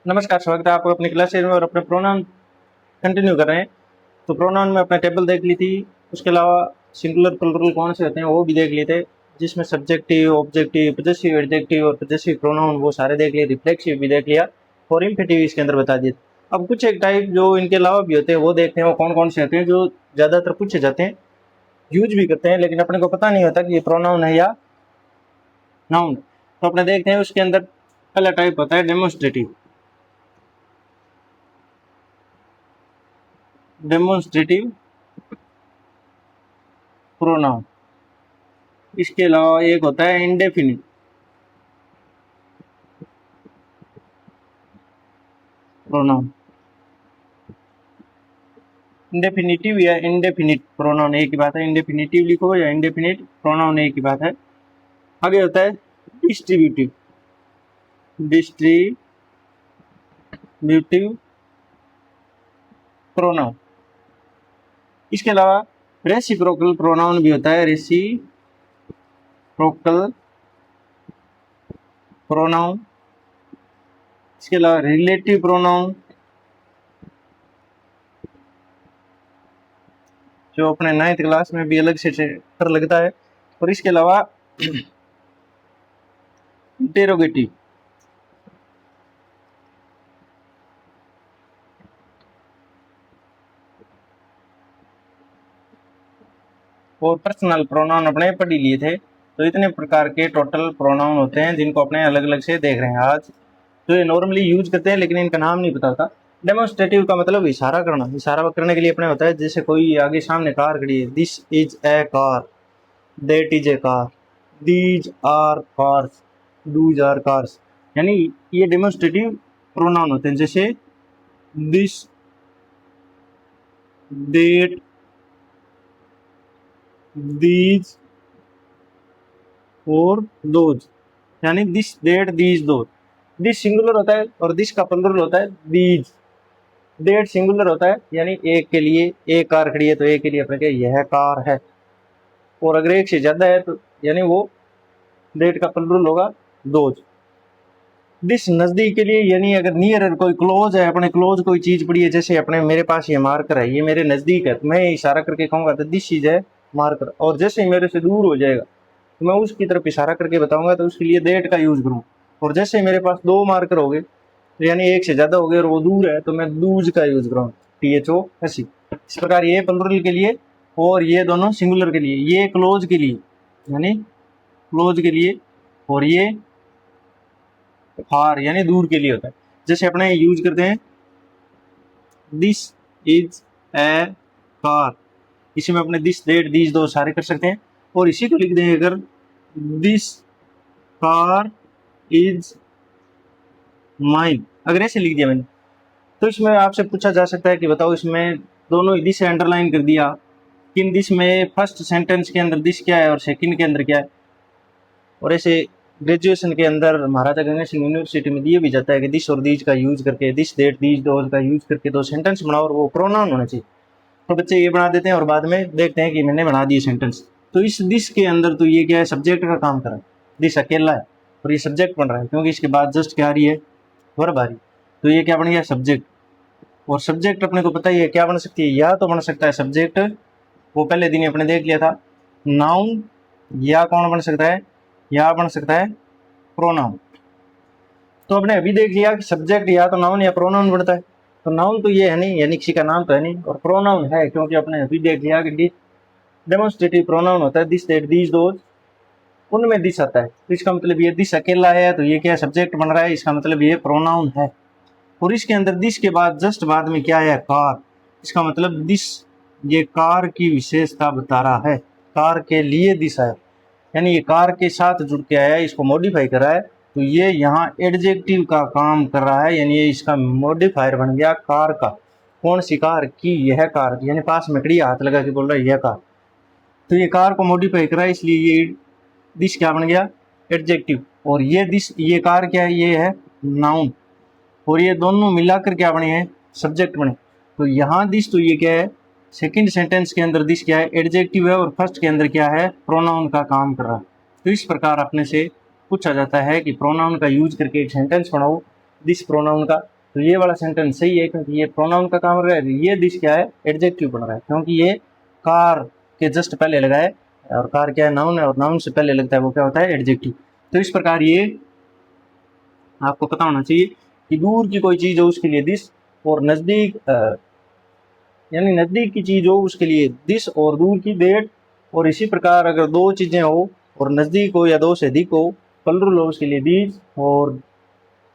नमस्कार, स्वागत है आपको अपनी क्लास में और अपने प्रोनाउन कंटिन्यू कर रहे हैं। तो प्रोनाउन में अपने टेबल देख ली थी, उसके अलावा सिंगुलर प्लुरल कौन से होते हैं वो भी देख लिए थे, जिसमें सब्जेक्टिव, ऑब्जेक्टिव, पजेसिव, एडजेक्टिव और पजेसिव प्रोनाउन वो सारे देख लिए, रिफ्लेक्सिव भी देख लिया और इम्पेटिव इसके अंदर बता दिए। अब कुछ एक टाइप जो इनके अलावा भी होते हैं वो देखते हैं, वो कौन कौन से होते हैं जो ज़्यादातर पूछे जाते हैं, यूज भी करते हैं, लेकिन अपने को पता नहीं होता कि ये प्रोनाउन है या नाउन। तो अपने देखते हैं उसके अंदर पहला टाइप होता है डेमोन्स्ट्रेटिव। Demonstrative pronoun. इसके अलावा एक होता है इंडेफिनिट प्रोनाउन। इंडेफिनिटिव या इंडेफिनिट प्रोनाउन एक ही बात है, इंडेफिनिटिव लिखो या इंडेफिनिट प्रोनाउन एक ही बात है। आगे होता है डिस्ट्रीब्यूटिव। Distributive pronoun. इसके अलावा रेसिप्रोकल प्रोनाउन भी होता है, रेसिप्रोकल प्रोनाउन। इसके अलावा रिलेटिव प्रोनाउन जो अपने 9th क्लास में भी अलग से चैप्टर लगता है। और इसके अलावा इंटेरोगेटिव और पर्सनल प्रोनाउन अपने पढ़ लिए थे। तो इतने प्रकार के टोटल प्रोनाउन होते हैं जिनको अपने अलग अलग से देख रहे हैं आज। तो ये नॉर्मली यूज करते हैं लेकिन इनका नाम नहीं पता था। डेमोन्स्ट्रेटिव का मतलब इशारा करना। इशारा करने के लिए अपने होता है, जैसे कोई आगे सामने कार खड़ी है, this is a car, that is a car, these are cars, those are cars, यानी ये डेमोन्स्ट्रेटिव प्रोनाउन होते हैं। जैसे दिस, दैट, दीज और दोज, यानी this, that, these, those. This singular होता है और दिस का प्लुरल होता है दीज। दैट सिंगुलर होता है, यानी एक के लिए, एक कार खड़ी है तो एक के लिए अपने यह कार है। और अगर एक से ज्यादा है तो यानी वो दैट का प्लुरल होगा दोज। दिस नजदीक के लिए, यानी अगर नियर कोई क्लोज है, अपने क्लोज कोई चीज पड़ी है, जैसे अपने मेरे पास ये मार्कर है, ये मेरे नजदीक है, तो मैं इशारा करके कहूंगा तो दिस चीज है मार्कर। और जैसे ही मेरे से दूर हो जाएगा तो मैं उसकी तरफ इशारा करके बताऊंगा तो उसके लिए दैट का यूज करूँ। और जैसे ही मेरे पास 2 मार्कर हो गए तो यानी एक से ज्यादा हो गए और वो दूर है तो मैं दूज का यूज करूँ, THOS। इस प्रकार ये प्लुरल के लिए और ये दोनों सिंगुलर के लिए, ये क्लोज के लिए यानी क्लोज के लिए और ये फार यानी दूर के लिए होता है। जैसे अपने यूज करते हैं दिस इज ए कार, इसी में अपने दिस, दैट, दीज, दो सारे कर सकते हैं। और इसी को लिख देंगे अगर दिस कार इज माइन, अगर ऐसे लिख दिया मैंने तो इसमें आपसे पूछा जा सकता है कि बताओ इसमें दोनों दिस से अंडरलाइन कर दिया, किन दिस में फर्स्ट सेंटेंस के अंदर दिस क्या है और सेकंड के अंदर क्या है। और ऐसे ग्रेजुएशन के अंदर महाराजा गंगा सिंह यूनिवर्सिटी में दिया भी जाता है कि दिस और दीज का यूज करके, दिस, दैट, दीज, दोज का यूज करके 2 सेंटेंस बनाओ और वो प्रोनाउन होना चाहिए। तो बच्चे ये बना देते हैं और बाद में देखते हैं कि मैंने बना दिए सेंटेंस। तो इस दिस के अंदर तो ये क्या है, सब्जेक्ट का काम कर रहा है, दिस अकेला है और ये सब्जेक्ट बन रहा है क्योंकि इसके बाद जस्ट क्या आ रही है, वर्ब आ रही। तो ये क्या बन गया, सब्जेक्ट। और सब्जेक्ट अपने को पता ही है क्या बन सकती है, या तो बन सकता है सब्जेक्ट, वो पहले दिन अपने देख लिया था, नाउन, या कौन बन सकता है, या बन सकता है प्रोनाउन। तो अपने अभी देख लिया कि सब्जेक्ट या तो नाउन या प्रोनाउन बनता है। तो नाउन तो ये है नहीं, यानी किसी का नाम तो है नहीं, और प्रोनाउन है क्योंकि अपने अभी देख लिया कि डेमोन्स्ट्रेटिव प्रोनाउन होता है दिस, दैट, दीज, दोज, उनमें दिस आता है। तो इसका मतलब ये दिस अकेला है तो ये क्या सब्जेक्ट बन रहा है, इसका मतलब ये प्रोनाउन है। और इसके अंदर दिस के बाद जस्ट बाद में क्या है, कार, इसका मतलब दिस ये कार की विशेषता बता रहा है, कार के लिए दिस है, यानी ये कार के साथ जुड़ के आया है, इसको मॉडिफाई करा है। तो ये यहाँ एडजेक्टिव का काम कर रहा है, यानी ये इसका मॉडिफायर बन गया कार का। कौन सी कार की, यह कार, यानी पास में खड़ी हाथ लगा के बोल रहा है यह कार। तो ये कार को मॉडिफाई करा है, इसलिए ये दिस क्या बन गया, एडजेक्टिव। और ये दिस, ये कार क्या है, ये है नाउन। और ये दोनों मिलाकर क्या बने हैं, सब्जेक्ट बने। तो यहाँ दिस, तो ये क्या है, सेकंड सेंटेंस के अंदर दिस क्या है, एडजेक्टिव है, और फर्स्ट के अंदर क्या है, प्रोनाउन का काम कर रहा है। तो इस प्रकार अपने से पूछा जाता है कि प्रोनाउन का यूज करके एक सेंटेंस बनाओ दिस प्रोनाउन का, तो ये वाला सेंटेंस सही है क्योंकि ये प्रोनाउन का काम रहा है। ये दिस क्या है, एडजेक्टिव बन रहा है क्योंकि ये कार के जस्ट पहले लगा है, और कार क्या है, नाउन है, और नाउन से पहले लगता है वो क्या होता है, एडजेक्टिव। तो इस प्रकार ये आपको पता होना चाहिए कि दूर की कोई चीज़ हो उसके लिए दिस, और नज़दीक यानी नज़दीक की चीज़ हो उसके लिए दिस, और दूर की दैट। और इसी प्रकार अगर दो चीज़ें हो और नज़दीक हो या दो से अधिक हो, प्लुरल हो उसके लिए दीज, और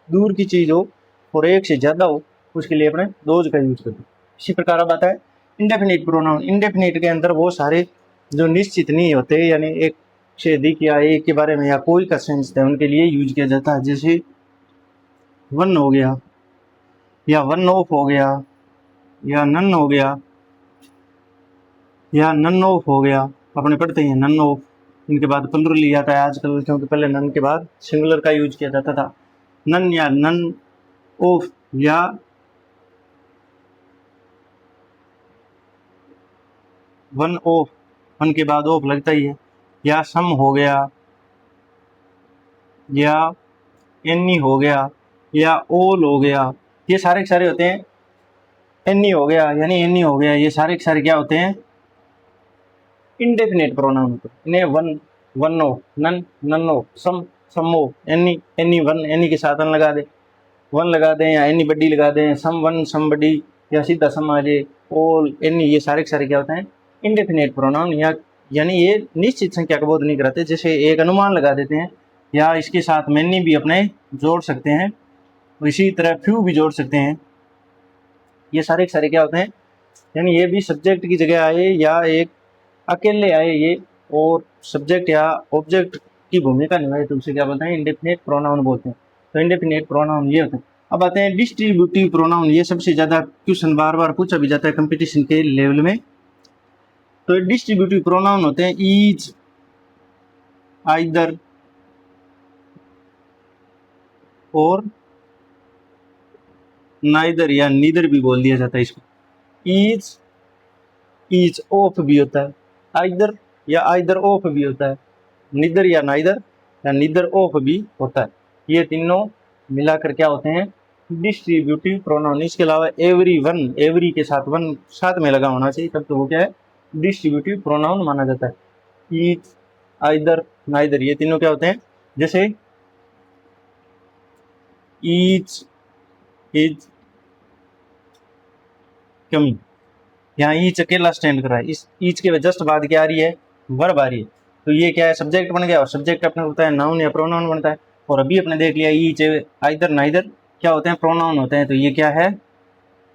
दूर की चीज़ हो और एक से ज़्यादा हो उसके लिए अपने दोज का यूज करते हैं। इसी प्रकार अब आता है इंडेफिनिट प्रोनाउन। इंडेफिनिट के अंदर वो सारे जो निश्चित नहीं होते, यानी एक से अधिक या एक के बारे में या कोई का सेंस है, उनके लिए यूज किया जाता है। जैसे वन हो गया, या वन ऑफ हो गया, या नन हो गया, या नन ऑफ हो गया। अपने पढ़ते हैं नन ऑफ, इनके बाद प्लुरल लिया जाता है आजकल, क्योंकि पहले नन के बाद सिंगुलर का यूज किया जाता था। नन या नन ऑफ, या वन ऑफ, वन के बाद ऑफ लगता ही है, या सम हो गया, या एनी हो गया, या ऑल हो गया। ये सारे के सारे होते हैं एनी हो गया, यानी एनी हो गया, ये सारे के सारे क्या होते हैं, इंडेफिनेट प्रोनाउन होते हैं। इन्हें one, one of, none, none of, some of, any, any one, any के साथ वन लगा दें या एनी बडी लगा दें, सम वन, सम बडी, या सीधा सम आ जाए, ऑल, एनी, ये सारे के सारे क्या होते हैं, इंडेफिनेट प्रोनाउन। या यानी ये निश्चित संख्या का बोध नहीं कराते, जैसे एक अनुमान लगा देते हैं, या इसके साथ मैनी भी अपने जोड़ सकते हैं, इसी तरह फ्यू भी जोड़ सकते हैं। ये सारे के सारे क्या होते हैं, यानी ये भी सब्जेक्ट की जगह आए या एक अकेले आए ये, और सब्जेक्ट या ऑब्जेक्ट की भूमिका निभाए, तो उसे क्या बोलते हैं, इंडेफिनेट प्रोनाउन बोलते हैं। तो इंडेफिनेट प्रोनाउन ये होते हैं। अब आते हैं डिस्ट्रीब्यूटिव प्रोनाउन। ये सबसे ज़्यादा क्वेश्चन बार बार पूछा भी जाता है कंपटीशन के लेवल में। तो डिस्ट्रीब्यूटिव प्रोनाउन होते हैं ईज, आइदर, और नाइदर या नीदर भी बोल दिया जाता है इसको। ईज ऑफ भी होता है, आइदर या आइदर ऑफ भी होता है, निदर या नाइदर या निदर ऑफ भी होता है। ये तीनों मिलाकर क्या होते हैं, डिस्ट्रीब्यूटिव प्रोनाउन। इसके अलावा एवरी वन, एवरी के साथ वन साथ में लगा होना चाहिए, तब तो वो क्या है, डिस्ट्रीब्यूटिव प्रोनाउन माना जाता है। ईच, आइदर, नाइदर, ये तीनों क्या होते हैं, जैसे ईच इज कमिंग, यहाँ ईच अकेला स्टैंड कर रहा है, इस ईच के जस्ट बाद क्या आ रही है, वर्ब आ रही है, तो ये क्या है, सब्जेक्ट बन गया, और सब्जेक्ट अपने होता है नाउन या प्रोनाउन बनता है। और अभी अपने देख लिया ईच, आइदर, नाइदर क्या होते हैं, प्रोनाउन होते हैं, तो ये क्या है,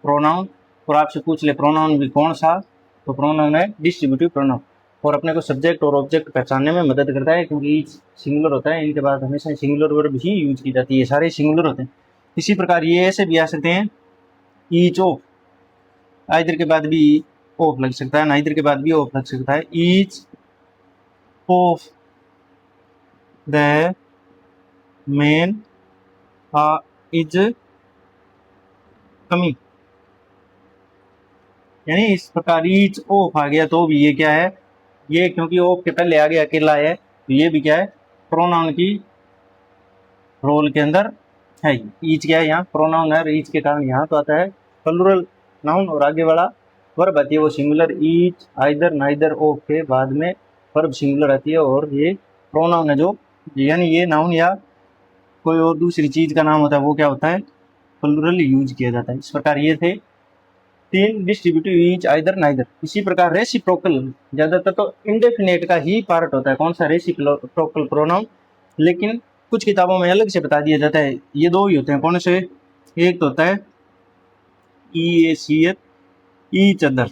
प्रोनाउन। और आपसे पूछ ले प्रोनाउन भी कौन सा, तो प्रोनाउन है डिस्ट्रीब्यूटिव प्रोनाउन। और अपने को सब्जेक्ट और ऑब्जेक्ट पहचानने में मदद करता है, क्योंकि ईच सिंगुलर होता है, इनके बाद हमेशा सिंगुलर वर्ब ही यूज की जाती है, सारे सिंगुलर होते हैं। इसी प्रकार ये ऐसे भी आ सकते हैं, ईच ऑफ, आइदर के बाद भी ऑफ लग सकता है, नाइदर के बाद भी ऑफ लग सकता है। Each of the man is coming, यानी इस प्रकार ईच ऑफ आ गया तो भी ये क्या है, ये क्योंकि ऑफ के पहले आ गया अकेला है, तो ये भी क्या है, प्रोनाउन की रोल के अंदर है। ईच क्या है, यहाँ प्रोनाउन है, ईच के कारण यहाँ तो आता है प्लुरल नाउन, और आगे वाला वर्ब आती है वो singular. Each, either, neither, of के बाद में वर्ब सिंगुलर आती है, और ये प्रोनाउन है जो, यानी ये नाउन या कोई और दूसरी चीज़ का नाम होता है, वो क्या होता है, प्लुरल यूज किया जाता है। इस प्रकार ये थे तीन डिस्ट्रीब्यूटिव, ईच, आइदर, नाइदर। इसी प्रकार रेसिप्रोकल, ज़्यादातर तो इंडेफिनेट का ही पार्ट होता है, कौन सा, रेसिप्रोकल प्रोनाउन, लेकिन कुछ किताबों में अलग से बता दिया जाता है। ये दो ही होते हैं, कौन से, एक तो होता है EACH, ईच अदर,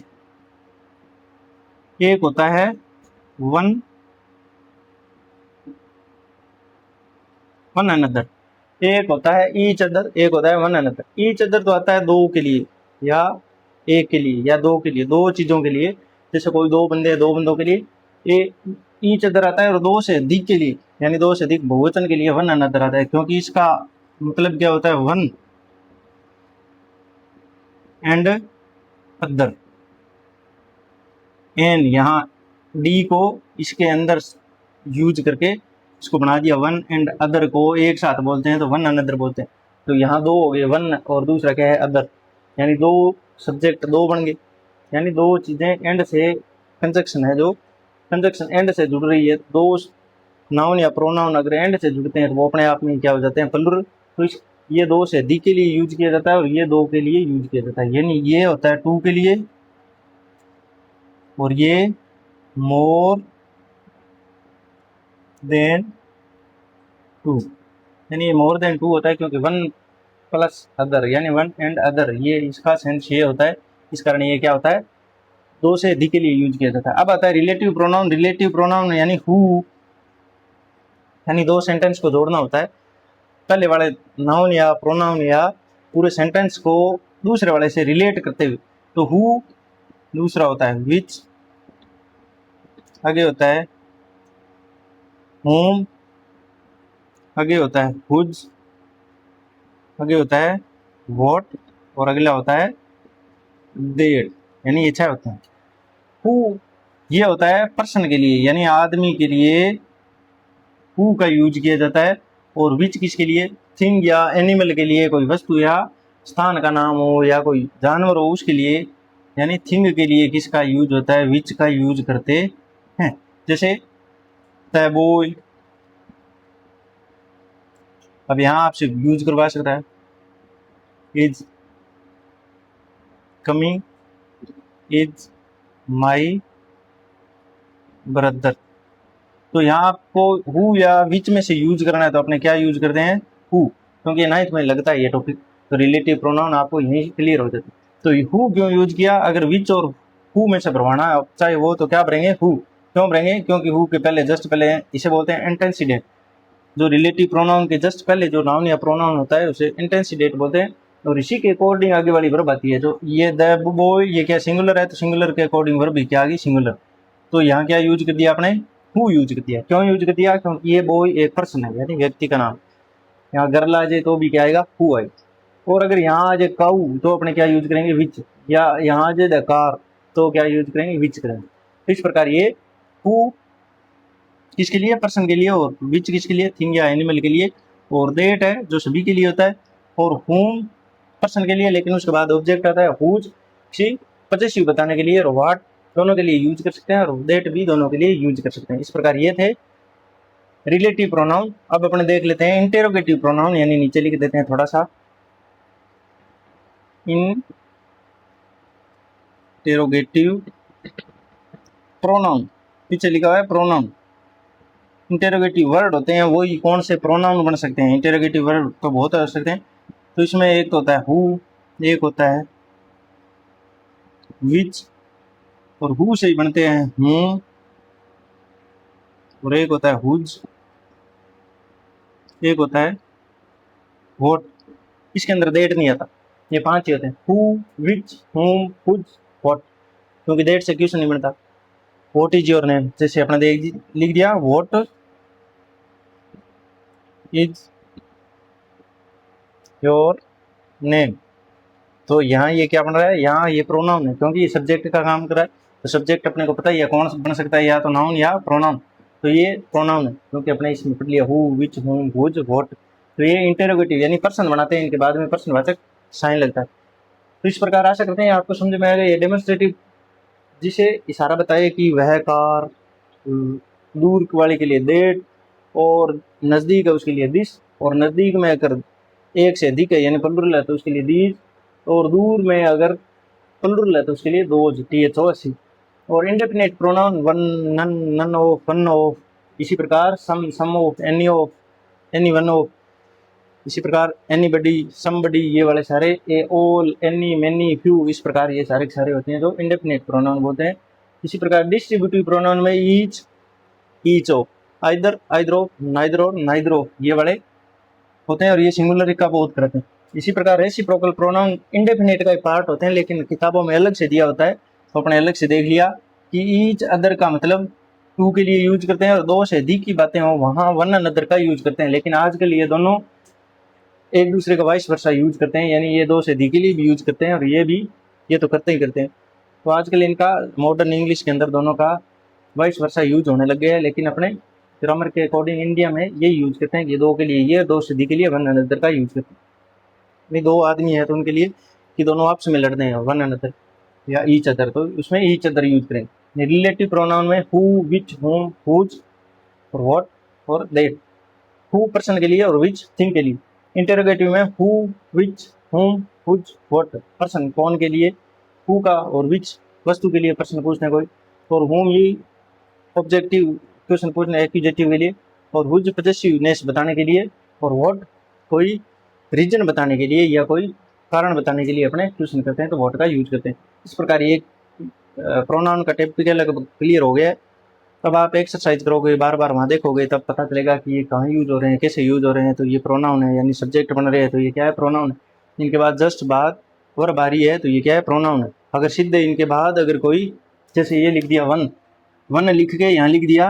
एक होता है वन अनदर, एक होता है ईच अदर, एक होता है वन अनदर। ईच अदर तो आता है दो के लिए, या एक के लिए, या दो के लिए, दो चीज़ों के लिए, जैसे कोई दो बंदे, दो बंदों के लिए ईच अदर आता है, और दो से अधिक के लिए, यानी दो से अधिक बहुवचन के लिए वन अनदर आता है, क्योंकि इसका मतलब क्या होता है, वन एंड अदर, एन यहाँ डी को इसके अंदर यूज करके इसको बना दिया, वन एंड अदर को एक साथ बोलते हैं तो वन अनदर बोलते हैं। तो यहाँ दो हो गए, वन और दूसरा क्या है अदर, यानी दो सब्जेक्ट दो बन गए, यानी दो चीज़ें एंड से कंजक्शन है, जो कंजक्शन एंड से जुड़ रही है, दो नाउन या प्रोनाउन अगर एंड से जुड़ते हैं तो वो अपने आप में क्या हो जाते हैं, प्लुरल। तो इस ये दो से अधिक के लिए यूज किया जाता है और ये दो के लिए यूज किया जाता है, यानी ये होता है टू के लिए और ये मोर देन टू, यानी ये मोर देन टू होता है क्योंकि वन प्लस अदर यानी वन एंड अदर, ये इसका सेंस ये होता है, इस कारण ये क्या होता है, दो से अधिक के लिए यूज किया जाता है। अब आता है रिलेटिव प्रोनाउन। रिलेटिव प्रोनाउन यानी हु, यानी दो सेंटेंस को जोड़ना होता है, पहले वाले नाउन या प्रोनाउन या पूरे सेंटेंस को दूसरे वाले से रिलेट करते हुए। तो हु दूसरा होता है विच, आगे होता है होम, आगे होता है हुज, आगे होता है वॉट और अगला होता है देर, यानी ये 6 होते हैं। हु ये होता है पर्सन के लिए यानी आदमी के लिए हु का यूज किया जाता है, और विच किसके लिए, थिंग या एनिमल के लिए, कोई वस्तु या स्थान का नाम हो या कोई जानवर हो उसके लिए, यानी थिंग के लिए किसका यूज होता है, विच का यूज करते हैं। जैसे द बॉय, अब यहाँ आपसे यूज करवा सकता है is coming, is my brother. तो यहाँ आपको हु या विच में से यूज करना है तो अपने क्या यूज करते हैं, हु, क्योंकि 9th में लगता है ये टॉपिक, तो रिलेटिव प्रोनाउन आपको यहीं क्लियर हो जाता है। तो हु क्यों यूज किया, अगर विच और हु में से भरवाना चाहे वो तो क्या भरेंगे, हु। क्यों भरेंगे, क्योंकि हु के पहले जस्ट पहले इसे बोलते हैं एंटेंसिडेंट, जो रिलेटिव प्रोनाउन के जस्ट पहले जो नाउन या प्रोनाउन होता है उसे एंटेंसिडेंट बोलते हैं, और इसी के अकॉर्डिंग आगे वाली वर्ब आती है। जो ये द बॉय ये क्या सिंगुलर है, तो सिंगुलर के अकॉर्डिंग वर्ब भी क्या आ गई, सिंगुलर। तो यहाँ क्या यूज कर दिया आपने, हु यूज कर दिया। क्यों यूज कर दिया, क्योंकि ये बॉय एक पर्सन है यानी व्यक्ति का नाम। यहाँ गर्ल आ जाए तो भी क्या आएगा, हु आएगा। और अगर यहाँ आ जाए काऊ तो अपने क्या यूज करेंगे, विच, या यहाँ आ जाए द कार तो क्या यूज करेंगे, विच करेंगे। इस प्रकार ये हु किसके लिए, पर्सन के लिए, और विच किसके लिए, थिंग या एनिमल के लिए, और देट है जो सभी के लिए होता है, और होम पर्सन के लिए, लेकिन उसके बाद ऑब्जेक्ट आता है हुज किसी पॉसेसिव बताने के लिए, और व्हाट दोनों के लिए यूज कर सकते हैं, और देट भी दोनों के लिए यूज कर सकते हैं। इस प्रकार ये थे रिलेटिव प्रोनाउन। अब अपने देख लेते हैं इंटेरोगेटिव प्रोनाउन, यानी नीचे लिख देते हैं थोड़ा सा, इंटेरोगेटिव प्रोनाउन, पीछे लिखा हुआ है प्रोनाउन। इंटेरोगेटिव वर्ड होते हैं वही कौन से प्रोनाउन बन सकते हैं, इंटेरोगेटिव वर्ड तो बहुत हो सकते हैं। तो इसमें एक तो होता है हु, एक होता है विच, और हु से ही बनते हैं हूँ, और एक होता है हुज, एक होता है व्हाट, इसके अंदर देट नहीं आता। ये 5 ही होते हैं, who which whom whose what, क्योंकि देट से क्वेश्चन नहीं बनता। व्हाट इज योर नेम, जैसे अपने लिख दिया व्हाट इज योर नेम, तो यहाँ ये क्या बन रहा है, यहाँ ये प्रोनाउन है क्योंकि ये सब्जेक्ट का काम कर रहा है। तो सब्जेक्ट अपने को पता ही है कौन बन सकता है, या तो नाउन या प्रोनाउन, तो ये प्रोनाउन है क्योंकि अपने इसमें पढ़ लिया who which whom whose what. तो ये इंटेरोगेटिव यानी पर्सन बनाते हैं, इनके बाद में पर्सनवाचक साइन लगता है। तो इस प्रकार आशा करते हैं आपको समझ में आएगा। ये डेमोन्स्ट्रेटिव जिसे इशारा बताए कि वह कार, दूर वाले के लिए देट, और नज़दीक है उसके लिए दिस, और नज़दीक में अगर एक से अधिक है यानी प्लुरल है तो उसके लिए दीज, और दूर में अगर प्लुरल है तो उसके लिए दोज, THOC। और indefinite pronoun one, none, none of, one of, इसी प्रकार some of, any of, any one of, इसी प्रकार एनीबडी, समबडी, ये वाले सारे, a all, any, many, few, इस प्रकार ये सारे के सारे होते हैं जो इंडेफिनिट प्रोनाउन बोलते हैं। इसी प्रकार डिस्ट्रीब्यूटिव प्रोनाउन में each, each of, either, either of, neither of, neither of, ये वाले होते हैं, और ये सिंगुलर का बहुत करते हैं। इसी प्रकार रेसिप्रोकल प्रोनाउन इंडेफिनिट का एक पार्ट होते हैं लेकिन किताबों में अलग से दिया होता है, तो अपने अलग से देख लिया कि ईच अदर का मतलब टू के लिए यूज करते हैं, और दो से अधिक की बातें हो वहाँ वन अनदर का यूज करते हैं। लेकिन आजकल ये दोनों एक दूसरे का वाइस वर्सा यूज करते हैं, यानी ये दो से अधिक के लिए भी यूज करते हैं, और ये भी ये तो करते ही करते हैं। तो आजकल इनका मॉडर्न इंग्लिश के अंदर दोनों का वाइस वर्सा यूज होने लग गया है, लेकिन अपने ग्रामर के अकॉर्डिंग इंडिया में ये यूज करते हैं कि दो के लिए ये, दो से अधिक के लिए वन अनदर का यूज करते हैं। नहीं, दो आदमी है तो उनके लिए कि दोनों आपस में लड़ रहे हैं, वन अनदर या ईच अदर, तो उसमें ईच अदर यूज करेंगे। रिलेटिव प्रोनाउन में हु, विच, होम, हुज और व्हाट और दैट। हु पर्सन के लिए और विच थिंग के लिए। इंटरोगेटिव में who, which, whom, whose, what person कौन के लिए, हु का और विच वस्तु के लिए प्रश्न पूछने कोई, और होम ये ऑब्जेक्टिव क्वेश्चन पूछने एक्यूजेटिव के लिए, और हुज पॉजेसिवनेस बताने के लिए, और व्हाट कोई रीजन बताने के लिए या कोई कारण बताने के लिए अपने क्वेश्चन करते हैं तो व्हाट का यूज करते हैं। इस प्रकार ये प्रोनाउन का टॉपिक लगभग क्लियर हो गया। तब आप एक्सरसाइज करोगे, बार बार वहाँ देखोगे, तब पता चलेगा कि ये कहाँ यूज हो रहे हैं, कैसे यूज हो रहे हैं। तो ये प्रोनाउन है, यानी सब्जेक्ट बन रहे हैं तो ये क्या है, प्रोनाउन है। इनके बाद जस्ट बाद वर्ब आ रही है तो ये क्या है, प्रोनाउन है। अगर सीधे इनके बाद अगर कोई, जैसे ये लिख दिया वन, वन लिख के यहाँ लिख दिया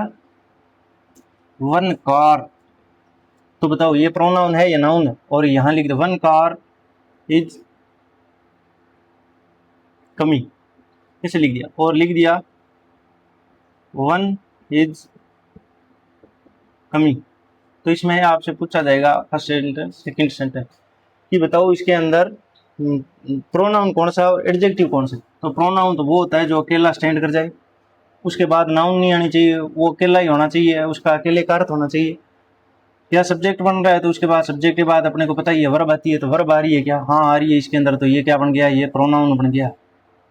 वन कार, तो बताओ ये प्रोनाउन है या नाउन है। और यहाँ लिख दिया वन कार इज कमिंग, कैसे लिख दिया। और लिख दिया वन इज कमिंग, तो इसमें आपसे पूछा जाएगा फर्स्ट सेंटेंस सेकंड सेंटेंस कि बताओ इसके अंदर प्रोनाउन कौन सा और एडजेक्टिव कौन सा। तो प्रोनाउन तो वो होता है जो अकेला स्टैंड कर जाए, उसके बाद नाउन नहीं आनी चाहिए, वो अकेला ही होना चाहिए, उसका अकेले का अर्थ होना चाहिए। या सब्जेक्ट बन रहा है तो उसके बाद सब्जेक्ट के बाद अपने को पता ही है वर्ब आती है, तो वर्ब आ रही है क्या, हाँ आ रही है इसके अंदर, तो ये क्या बन गया, ये प्रोनाउन बन गया,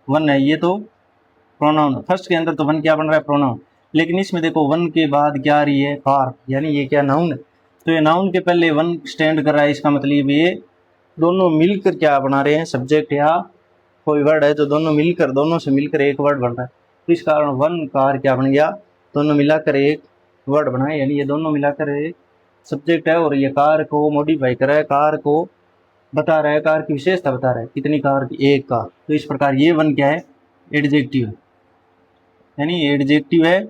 वन है ये तो प्रोनाउन। फर्स्ट के अंदर तो वन क्या बन रहा है, प्रोनाउन। लेकिन इसमें देखो वन के बाद क्या आ रही है, कार, यानी ये क्या नाउन है। तो ये नाउन के पहले वन स्टैंड कर रहा है, इसका मतलब ये दोनों मिलकर क्या बना रहे हैं, सब्जेक्ट या कोई वर्ड है जो दोनों मिलकर, दोनों से मिलकर एक वर्ड बन रहा है। तो इस कारण वन कार क्या बन गया, दोनों मिलाकर एक वर्ड बनाए, यानी ये दोनों मिलाकर एक सब्जेक्ट है और ये कार को मॉडिफाई कर रहा है, कार को बता रहा है, कार की विशेषता बता रहा है, कितनी कार की, एक कार। तो इस प्रकार ये वन क्या है, एडजेक्टिव है, यानी एडजेक्टिव है,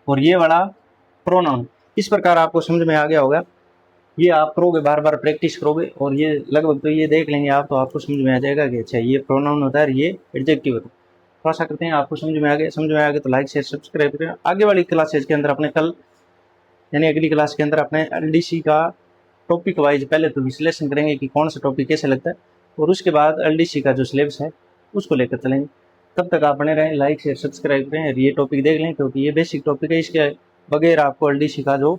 और ये वाला प्रोनाउन। इस प्रकार आपको समझ में आ गया होगा। ये आप करोगे, बार बार प्रैक्टिस करोगे और ये लगभग तो ये देख लेंगे आप, तो आपको समझ में आ जाएगा कि अच्छा ये प्रोनाउन होता है, ये एडजेक्टिव होता है। तो आशा करते हैं आपको समझ में आ गया। समझ में आ गया तो लाइक शेयर सब्सक्राइब करें। आगे वाली क्लासेज के अंदर अपने कल यानी अगली क्लास के अंदर अपने एलडीसी का टॉपिक वाइज पहले तो विश्लेषण करेंगे कि कौन सा टॉपिक कैसे लगता है, और उसके बाद एलडीसी का जो सिलेबस है उसको लेकर चलेंगे। तब तक आप बने रहें, लाइक शेयर सब्सक्राइब करें, ये टॉपिक देख लें क्योंकि ये बेसिक टॉपिक है। इसके बगैर आपको एलडीसी का जो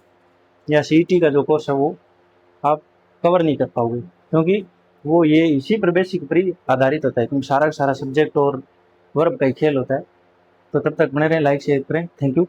या सीईटी का जो कोर्स है वो आप कवर नहीं कर पाओगे, क्योंकि वो ये इसी पर बेसिक पर ही आधारित होता है, क्योंकि सारा का सारा सब्जेक्ट और वर्ब का ही खेल होता है। तो तब तक बने रहें, लाइक शेयर करें। Thank you.